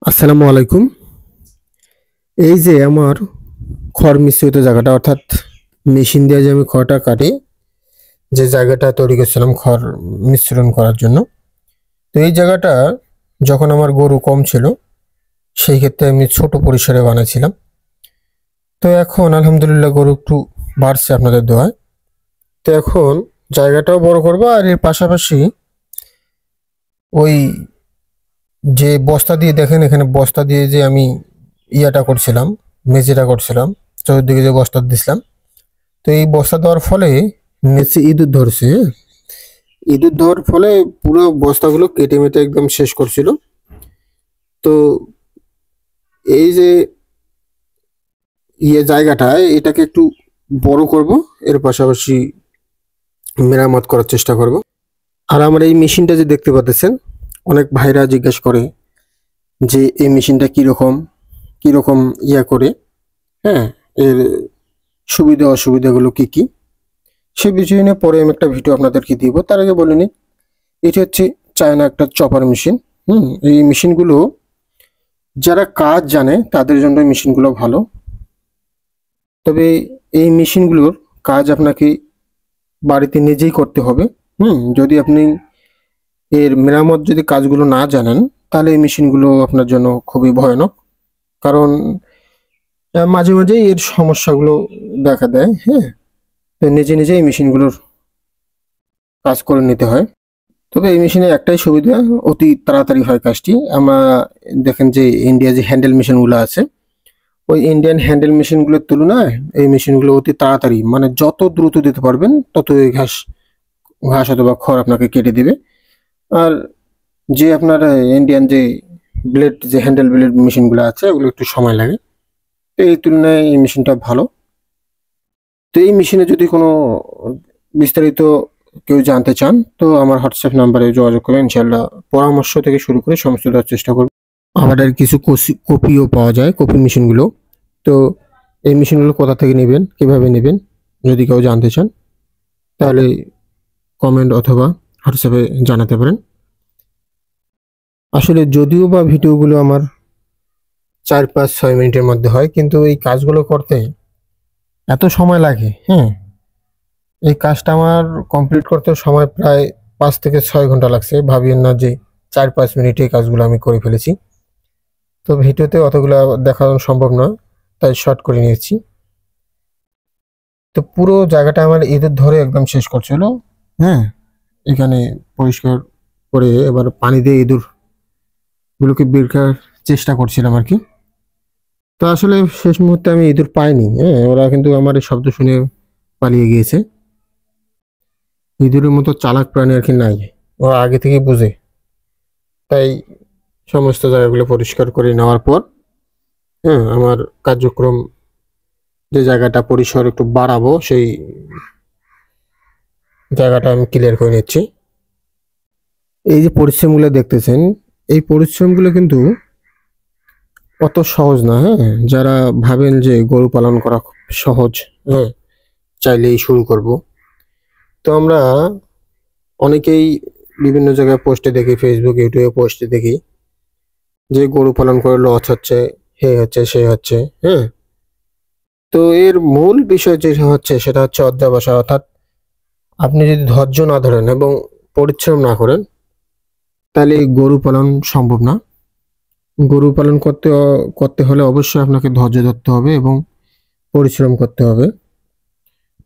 আসসালামু আলাইকুম। এই যে আমার খড় মিশ্রিত জায়গাটা, অর্থাৎ মেশিন দিয়ে যে আমি খড়টা কাটি, যে জায়গাটা তৈরি করছিলাম খড় মিশ্রণ করার জন্য, তো এই জায়গাটা যখন আমার গরু কম ছিল সেই ক্ষেত্রে আমি ছোট পরিসরে বানাইছিলাম। তো এখন আলহামদুলিল্লাহ গরু একটু বাড়ছে আপনাদের দোয়ায়। তো এখন জায়গাটাও বড় করবো, আর এর পাশাপাশি ওই যে বস্তা দিয়ে দেখেন, এখানে বস্তা দিয়ে যে আমি ইয়াটা করছিলাম, মেঝেটা করছিলাম, চতুর্দিকে যে বস্তা দিছিলাম, তো এই বস্তা দেওয়ার ফলে নিচে ইঁদুর ধরছে, হ্যাঁ? ইঁদুর ধরার ফলে পুরো বস্তাগুলো কেটে মেটে একদম শেষ করছিল। তো এই যে জায়গাটা, এটাকে একটু বড় করব, এর পাশাপাশি মেরামত করার চেষ্টা করব। আর আমার এই মেশিনটা যে দেখতে পাচ্ছেন, অনেক ভাইরা জিজ্ঞেস করে যে এই মেশিনটা কিরকম কিরকম করে, হ্যাঁ, এর সুবিধা অসুবিধাগুলো কি কি, সে বিষয় নিয়ে পরে আমি একটা ভিডিও আপনাদেরকে দিব। তার আগে বলে নিই, এটি হচ্ছে চায়না একটা চপার মেশিন। এই মেশিনগুলো যারা কাজ জানে তাদের জন্য এই মেশিনগুলো ভালো। তবে এই মেশিনগুলোর কাজ আপনাকে বাড়িতে নিজেই করতে হবে। যদি আপনি এর মেরামত যদি কাজগুলো না জানেন, তাহলে এই মেশিনগুলো আপনার জন্য খুবই ভয়ানক। কারণ মাঝে মাঝেই এর সমস্যাগুলো দেখা দেয়। হ্যাঁ, তো নিজে নিজে এই মেশিনগুলোর কাজ করে নিতে হয়। তবে এই মেশিনে একটাই সুবিধা, অতি তাড়াতাড়ি হয় কাজটি। আমরা দেখেন যে ইন্ডিয়া যে হ্যান্ডেল মেশিনগুলো আছে, ওই ইন্ডিয়ান হ্যান্ডেল মেশিনগুলোর তুলনায় এই মেশিনগুলো অতি তাড়াতাড়ি, মানে যত দ্রুত দিতে পারবেন তত এই ঘাস ঘাস অথবা খড় আপনাকে কেটে দিবে। আর যে আপনার ইন্ডিয়ান যে ব্লেড, যে হ্যান্ডেল ব্লেড মেশিনগুলো আছে, ওগুলো একটু সময় লাগে। তো এই তুলনায় এই মেশিনটা ভালো। তো এই মেশিনে যদি কোনো বিস্তারিত কেউ জানতে চান, তো আমার হোয়াটসঅ্যাপ নাম্বারে যোগাযোগ করবেন। ইনশাল্লাহ পরামর্শ থেকে শুরু করে সমস্ত দেওয়ার চেষ্টা করব। আমাদের কিছু কপিও পাওয়া যায়, কপি মেশিনগুলো। তো এই মেশিনগুলো কোথা থেকে নেবেন, কিভাবে নেবেন, যদি কেউ জানতে চান তাহলে কমেন্ট অথবা হোয়াটসঅ্যাপে জানাতে পারেন। আসলে যদিও বা ভিডিওগুলো আমার 4-5-6 মিনিটের মধ্যে হয়, কিন্তু এই কাজগুলো করতে এত সময় লাগে। এই কাজটা আমার কমপ্লিট করতে সময় প্রায় 5 থেকে 6 ঘন্টা লাগছে। ভাবিয়েন না যে 4-5 মিনিটে এই কাজগুলো আমি করে ফেলেছি। তো ভিডিওতে অতগুলো দেখানো সম্ভব নয়, তাই শর্ট করে নিয়েছি। তো পুরো জায়গাটা আমার ইঁদুর ধরে একদম শেষ করছিল। হ্যাঁ, এখানে পরিষ্কার করে এবার পানি দিয়ে ইঁদুর গুলোকে বের করার চেষ্টা করছিলাম আর কি। তো আসলে শেষ মুহূর্তে আমি ইঁদুর পাইনি। হ্যাঁ, ওরা কিন্তু আমার এই শব্দ শুনে পালিয়ে গিয়েছে। ইঁদুরের মতো চালাক প্রাণী আর কি নাই, ওরা আগে থেকে বুঝে। তাই সমস্ত জায়গাগুলো পরিষ্কার করে নেওয়ার পর, আমার কার্যক্রম, যে জায়গাটা পরিসর একটু বাড়াবো, সেই জায়গাটা আমি ক্লিয়ার করে নিচ্ছি। এই যে পরিশ্রমগুলো দেখতেছেন, এই পরিশ্রমগুলো কিন্তু অত সহজ না। হ্যাঁ, যারা ভাবেন যে গরু পালন করা খুব সহজ, চাইলেই শুরু করব, তো আমরা অনেকেই বিভিন্ন জায়গায় পোস্টে দেখি, ফেসবুক ইউটিউবে পোস্টে দেখি যে গরু পালন করে লস হচ্ছে, হে হচ্ছে সে হচ্ছে। হ্যাঁ, তো এর মূল বিষয় যেটা হচ্ছে সেটা হচ্ছে অধ্যবসায়। অর্থাৎ আপনি যদি ধৈর্য না ধরেন এবং পরিশ্রম না করেন, তাহলে এই গরু পালন সম্ভব না। গরু পালন করতে হলে অবশ্যই আপনাকে ধৈর্য ধরতে হবে এবং পরিশ্রম করতে হবে।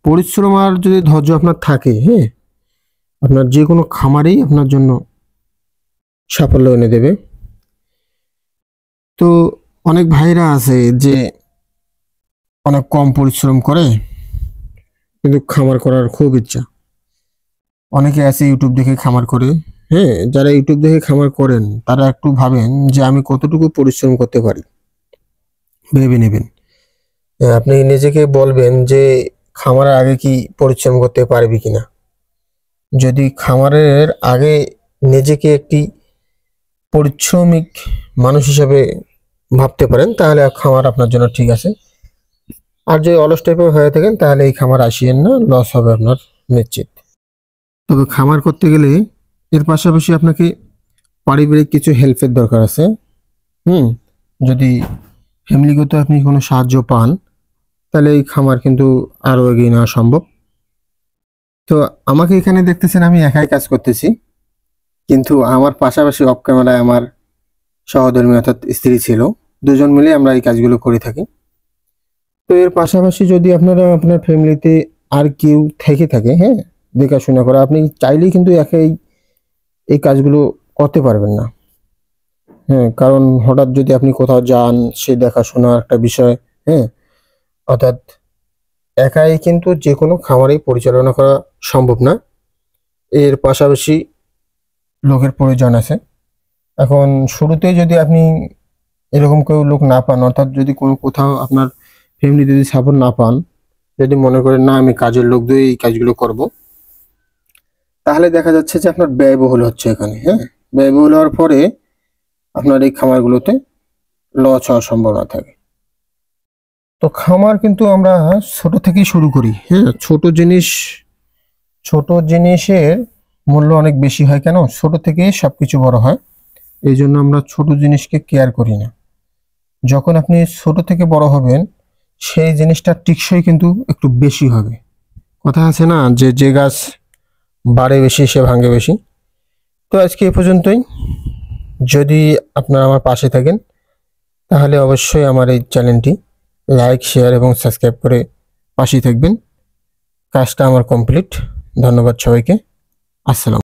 পরিশ্রম আর যদি ধৈর্য আপনার থাকে, হ্যাঁ, আপনার যে কোনো খামারেই আপনার জন্য সাফল্য এনে দেবে। তো অনেক ভাইরা আছে যে অনেক কম পরিশ্রম করে কিন্তু খামার করার খুব ইচ্ছা। অনেকে আছে ইউটিউব দেখে খামার করে। হ্যাঁ, যারা ইউটিউব দেখে খামার করেন তারা একটু ভাবেন যে আমি কতটুকু পরিশ্রম করতে পারি, ভেবে নেবেন। আপনি নিজেকে বলবেন যে খামারের আগে কি পরিশ্রম করতে পারবি কিনা। যদি খামারের আগে নিজেকে একটি পরিশ্রমিক মানুষ হিসেবে ভাবতে পারেন, তাহলে খামার আপনার জন্য ঠিক আছে। আর যদি অলস টাইপের হয়ে থাকেন, তাহলে এই খামার আসিয়েন না, লস হবে আপনার নিশ্চিত। তবে খামার করতে গেলে এর পাশাপাশি আপনাকে পারিবারিক কিছু হেল্পের দরকার আছে। যদি ফ্যামিলিগত আপনি কোনো সাহায্য পান তাহলে এই খামার কিন্তু আরো এগিয়ে নেওয়া সম্ভব। তো আমাকে এখানে দেখতেছেন আমি একাই কাজ করতেছি, কিন্তু আমার পাশাপাশি অফ ক্যামেরায় আমার সহধর্মী অর্থাৎ স্ত্রী ছিল, দুজন মিলে আমরা এই কাজগুলো করে থাকি। তো এর পাশাপাশি যদি আপনারা আপনার ফ্যামিলিতে আর কেউ থেকে থাকে, হ্যাঁ, দেখাশোনা করা, আপনি চাইলেই কিন্তু একাই এই কাজগুলো করতে পারবেন না। হ্যাঁ, কারণ হঠাৎ যদি আপনি কোথাও যান, সে দেখাশোনা একটা বিষয়, হ্যাঁ, অর্থাৎ একাই কিন্তু যে কোনো খামারই পরিচালনা করা সম্ভব না, এর পাশাপাশি লোকের প্রয়োজন আছে। এখন শুরুতে যদি আপনি এরকম কেউ লোক না পান, অর্থাৎ যদি কোনো কোথাও আপনার ফ্যামিলি যদি সাপোর্ট না পান, যদি মনে করেন না আমি কাজের লোক দিয়ে এই কাজগুলো করব, তাহলে দেখা যাচ্ছে যে আপনার ব্যয়বহুল হচ্ছে এখানে। হ্যাঁ, ব্যয়বহুল হওয়ার পরে আপনার এই খামারগুলোতে লস হওয়ার সম্ভাবনা থাকে। তো খামার কিন্তু আমরা ছোট থেকেই শুরু করি। হ্যাঁ, ছোট জিনিসের মূল্য অনেক বেশি হয়। কেন? ছোট থেকে সবকিছু বড় হয়, এই জন্য আমরা ছোট জিনিসকে কেয়ার করি না। যখন আপনি ছোট থেকে বড় হবেন, সেই জিনিসটা টেকসই কিন্তু একটু বেশি হবে। কথা আছে না যে যে গাছ বাড়ে বেশি সে ভাঙে বেশি। তো আজকে এ পর্যন্তই। যদি আপনারা আমার পাশে থাকেন তাহলে অবশ্যই আমার এই চ্যানেলটি লাইক, শেয়ার এবং সাবস্ক্রাইব করে পাশেই থাকবেন। কাজটা আমার কমপ্লিট। ধন্যবাদ সবাইকে। আসসালাম।